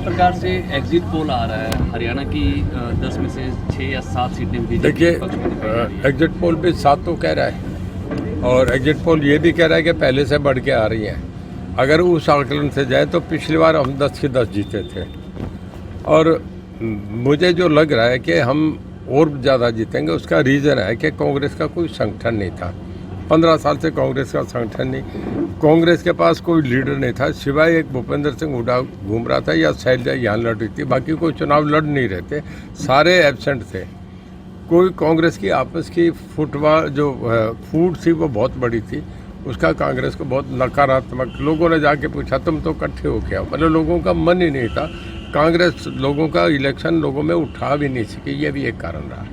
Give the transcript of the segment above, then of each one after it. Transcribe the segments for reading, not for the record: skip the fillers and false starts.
प्रकार से exit poll आ रहा है हरियाणा की 10 में से 6 या 7 सीटें बीजेपी देखिए के पक्ष में दिखाई दे रही है। एग्जिट पोल पे 7 तो कह रहा है और एग्जिट पोल ये भी कह रहा है कि पहले से बढ़ के आ रही हैं। अगर उस आकलन से जाए तो पिछली बार हम 10 के 10 जीते थे और मुझे जो लग रहा है कि हम और ज़्यादा जीतेंगे। उसका रीज़न है कि कांग्रेस का कोई संगठन नहीं था। 15 साल से कांग्रेस का संगठन नहीं, कांग्रेस के पास कोई लीडर नहीं था सिवाय एक भूपेंद्र सिंह हुड्डा घूम रहा था या शैलजा यहाँ लड़ रही थी, बाकी कोई चुनाव लड़ नहीं रहे थे, सारे एबसेंट थे। कोई कांग्रेस की आपस की फुटबॉल जो फूट थी वो बहुत बड़ी थी, उसका कांग्रेस को बहुत नकारात्मक लोगों ने जाके पूछा तुम तो इकट्ठे हो क्या, मतलब लोगों का मन ही नहीं था। कांग्रेस लोगों का इलेक्शन लोगों में उठा भी नहीं सकी, ये भी एक कारण रहा।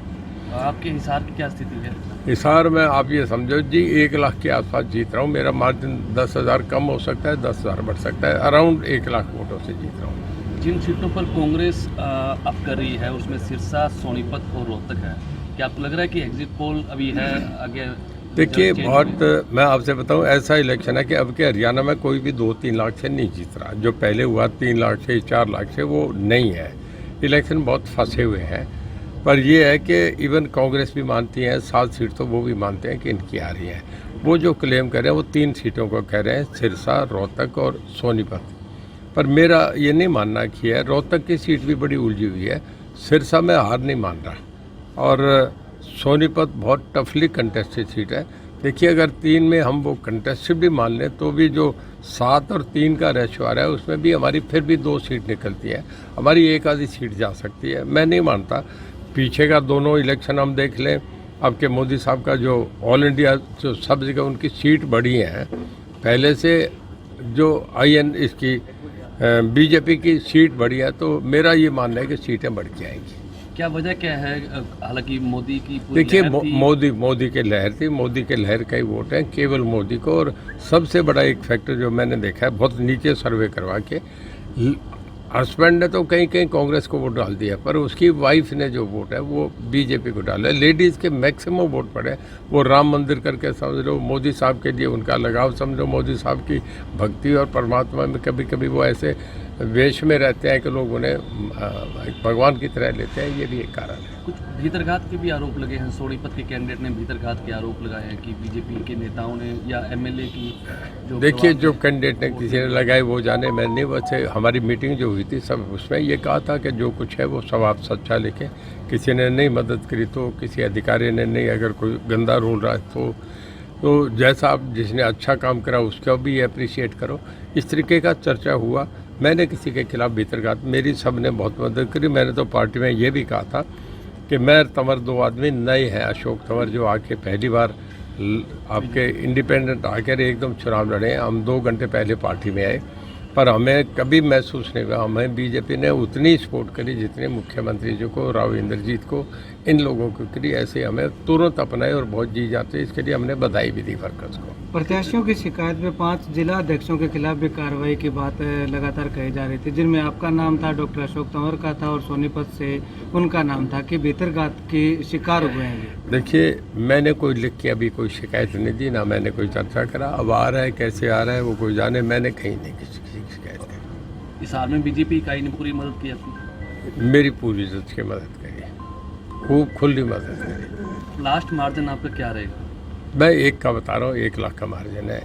आपके हिसार की क्या स्थिति है? हिसार में आप ये समझो जी 1 लाख के आसपास जीत रहा हूँ। मेरा मार्जिन 10,000 कम हो सकता है, 10,000 बढ़ सकता है, अराउंड 1 लाख वोटों से जीत रहा हूँ। जिन सीटों पर कांग्रेस अब कर रही है उसमें सिरसा, सोनीपत और रोहतक है, क्या आपको लग रहा है कि एग्जिट पोल अभी है आगे? देखिए बहुत मैं आपसे बताऊं ऐसा इलेक्शन है कि अब के हरियाणा में कोई भी 2-3 लाख से नहीं जीत रहा। जो पहले हुआ 3 लाख से 4 लाख से वो नहीं है। इलेक्शन बहुत फंसे हुए हैं। पर ये है कि इवन कांग्रेस भी मानती है 7 सीट तो वो भी मानते हैं कि इनकी आ रही है। वो जो क्लेम कर रहे हैं वो 3 सीटों को कह रहे हैं, सिरसा, रोहतक और सोनीपत। पर मेरा ये नहीं मानना कि है, रोहतक की सीट भी बड़ी उलझी हुई है, सिरसा में हार नहीं मान रहा और सोनीपत बहुत टफली कंटेस्टेड सीट है। देखिए अगर 3 में हम वो कंटेस्टेड भी मान लें तो भी जो 7 और 3 का रेशो आ रहा है उसमें भी हमारी फिर भी 2 सीट निकलती है, हमारी एक आधी सीट जा सकती है। मैं नहीं मानता। पीछे का दोनों इलेक्शन हम देख लें, अब के मोदी साहब का जो ऑल इंडिया जो सब जगह उनकी सीट बढ़ी हैं, पहले से जो इसकी बीजेपी की सीट बढ़ी है, तो मेरा ये मानना है कि सीटें बढ़ के आएंगी। क्या वजह क्या है? हालांकि मोदी की देखिए मोदी के लहर थी, मोदी के लहर का ही वोट है केवल मोदी को। और सबसे बड़ा एक फैक्टर जो मैंने देखा है बहुत नीचे सर्वे करवा के, हस्बैंड ने तो कहीं कहीं कांग्रेस को वोट डाल दिया पर उसकी वाइफ ने जो वोट है वो बीजेपी को डाला है। लेडीज़ के मैक्सिमम वोट पड़े, वो राम मंदिर करके समझ लो, मोदी साहब के लिए उनका लगाव समझो, मोदी साहब की भक्ति और परमात्मा में कभी कभी वो ऐसे वेश में रहते हैं कि लोग उन्हें भगवान की तरह लेते हैं, ये भी एक कारण है। कुछ भीतरघात के भी आरोप लगे हैं, सोनीपत के कैंडिडेट ने भीतरघात के आरोप लगाए हैं कि बीजेपी के नेताओं ने या एमएलए की जो देखिए जो कैंडिडेट ने किसी ने लगाए वो जाने, मैं नहीं। वैसे हमारी मीटिंग जो हुई थी सब उसमें ये कहा था कि जो कुछ है वो सब आप सच्चा लिखें। किसी ने नहीं मदद करी तो किसी अधिकारी ने नहीं, अगर कोई गंदा रोल रहा है तो जैसा आप जिसने अच्छा काम करा उसका भी अप्रिशिएट करो। इस तरीके का चर्चा हुआ। मैंने किसी के खिलाफ भीतरघात, मेरी सब ने बहुत मदद करी। मैंने तो पार्टी में ये भी कहा था कि मैं तंवर 2 आदमी नए हैं, अशोक तंवर जो आके पहली बार आपके इंडिपेंडेंट आकर एकदम चुनाव लड़े हैं। हम 2 घंटे पहले पार्टी में आए पर हमें कभी महसूस नहीं हुआ हमें बीजेपी ने उतनी सपोर्ट करी जितने मुख्यमंत्री जी को, राव इंद्रजीत को, इन लोगों को करी। ऐसे हमें तुरंत अपनाए और बहुत जी जाते, इसके लिए हमने बधाई भी दी वर्कर्स को। प्रत्याशियों की शिकायत में 5 जिला अध्यक्षों के खिलाफ भी कार्रवाई की बात लगातार कही जा रही थी, जिनमें आपका नाम था, डॉक्टर अशोक तंवर का था और सोनीपत से उनका नाम था कि भीतरघात की शिकार हुए हैं। देखिए मैंने कोई लिख के अभी कोई शिकायत नहीं दी, ना मैंने कोई चर्चा करा। अब आ रहा है कैसे आ रहा है वो कोई जाने, मैंने कहीं नहीं किसी की शिकायत करी। इस हार में बीजेपी इकाई ने पूरी मदद की आपकी? मेरी पूरी इज्जत की मदद करी, खूब खुली मदद करी। लास्ट मार्जिन आपका क्या रहेगा? मैं 1 का बता रहा हूँ, 1 लाख का मार्जिन है।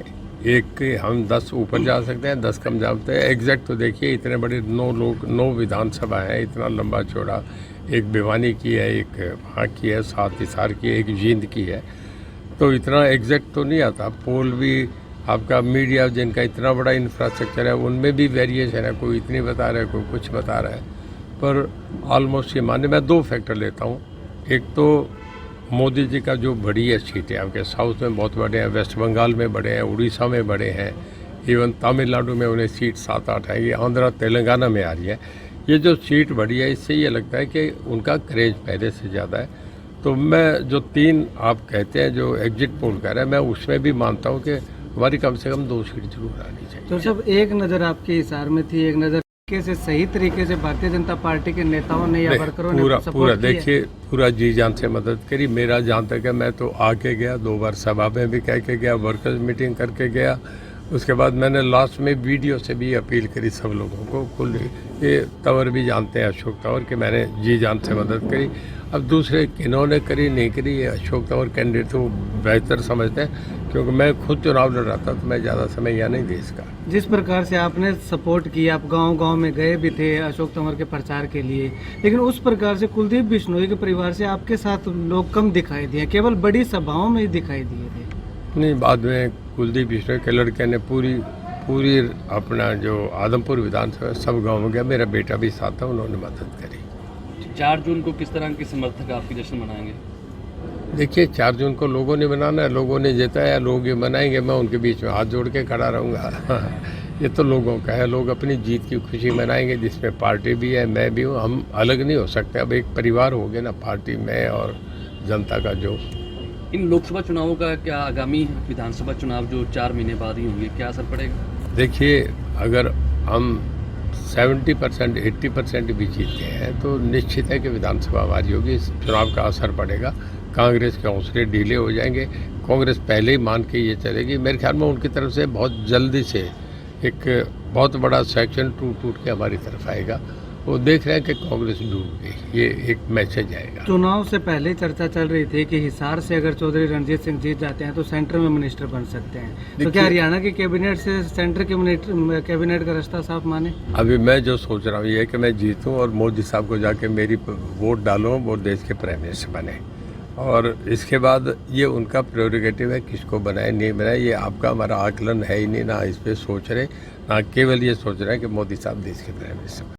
1 के हम 10 ऊपर जा सकते हैं, 10 कम जा सकते हैं। एग्जैक्ट तो देखिए इतने बड़े 9 विधानसभा है, इतना लंबा चौड़ा, एक भिवानी की है, एक वहाँ की है, 7 हिसार की है, एक जींद की है, तो इतना एग्जैक्ट तो नहीं आता। पोल भी आपका मीडिया जिनका इतना बड़ा इंफ्रास्ट्रक्चर है उनमें भी वेरिएशन है, कोई इतनी बता रहा है कोई कुछ बता रहा है। पर ऑलमोस्ट ये माने मैं 2 फैक्टर लेता हूँ। एक तो मोदी जी का जो बड़ी है सीटें, आपके साउथ में बहुत बड़े हैं, वेस्ट बंगाल में बड़े हैं, उड़ीसा में बड़े हैं, इवन तमिलनाडु में उन्हें सीट 7-8 है, ये आंध्रा तेलंगाना में आ रही है। ये जो सीट बढ़ी है इससे ये लगता है कि उनका क्रेज पहले से ज़्यादा है। तो मैं जो 3 आप कहते हैं जो एग्जिट पोल कह रहे हैं, मैं उसमें भी मानता हूँ कि हमारी कम से कम 2 सीट जरूर आनी चाहिए। तो सब एक नज़र आपके हिसार में थी, एक नज़र से सही तरीके से भारतीय जनता पार्टी के नेताओं ने या वर्करों ने पूरा देखिए पूरा जी जान से मदद करी। मेरा जहाँ तक है मैं तो आके गया, 2 बार सभा में भी कह के गया, वर्कर्स मीटिंग करके गया, उसके बाद मैंने लास्ट में वीडियो से भी अपील करी सब लोगों को, कुल ये तंवर भी जानते हैं अशोक तंवर कि मैंने जी जान से मदद करी। अब दूसरे किन्होंने करी नहीं करी, ये अशोक तंवर कैंडिडेट तो बेहतर समझते हैं, क्योंकि मैं खुद चुनाव लड़ रहा था तो मैं ज़्यादा समय यहाँ नहीं दे इसका। जिस प्रकार से आपने सपोर्ट किया, आप गांव-गांव में गए भी थे अशोक तंवर के प्रचार के लिए, लेकिन उस प्रकार से कुलदीप बिश्नोई के परिवार से आपके साथ लोग कम दिखाई दिए, केवल बड़ी सभाओं में ही दिखाई दिए थे। नहीं, बाद में कुलदीप बिश्नोई के लड़के ने पूरी अपना जो आदमपुर विधानसभा सब गाँव में गया, मेरा बेटा भी साथ था, उन्होंने मदद करी। 4 जून को किस तरह के समर्थक आपके जश्न मनाएंगे? देखिए, 4 जून को लोगों ने मनाना है, लोगों ने जिताया, लोग ये मनाएंगे, मैं उनके बीच में हाथ जोड़ के खड़ा रहूँगा। ये तो लोगों का है, लोग अपनी जीत की खुशी मनाएंगे, जिसमें पार्टी भी है, मैं भी हूँ, हम अलग नहीं हो सकते। अब एक परिवार हो गया ना, पार्टी में और जनता का जो। इन लोकसभा चुनावों का क्या आगामी विधानसभा चुनाव जो 4 महीने बाद ही होंगे, क्या असर पड़ेगा? देखिए, अगर हम 70% 80% भी जीतते हैं तो निश्चित है कि विधानसभा हमारी होगी, इस चुनाव का असर पड़ेगा। कांग्रेस के हौसले ढीले हो जाएंगे, कांग्रेस पहले ही मान के ये चलेगी। मेरे ख्याल में उनकी तरफ से बहुत जल्दी से एक बहुत बड़ा सेक्शन टूट के हमारी तरफ आएगा। वो देख रहे हैं कि कांग्रेस डूब गई, ये एक मैसेज आएगा। चुनाव से पहले चर्चा चल रही थी कि हिसार से अगर चौधरी रणजीत सिंह जीत जाते हैं तो सेंटर में मिनिस्टर बन सकते हैं, तो क्या हरियाणा के कैबिनेट से सेंटर के कैबिनेट का रास्ता साफ माने? अभी मैं जो सोच रहा हूँ ये है कि मैं जीतूँ और मोदी साहब को जाके मेरी वोट डालूँ, वो देश के प्राइम मिनिस्टर बने, और इसके बाद ये उनका प्रेरोगेटिव है, किसको बनाए नहीं बनाए ये आपका हमारा आकलन है ही नहीं, ना इस पर सोच रहे, ना केवल ये सोच रहे हैं कि मोदी साहब देश के प्राइम मिनिस्टर।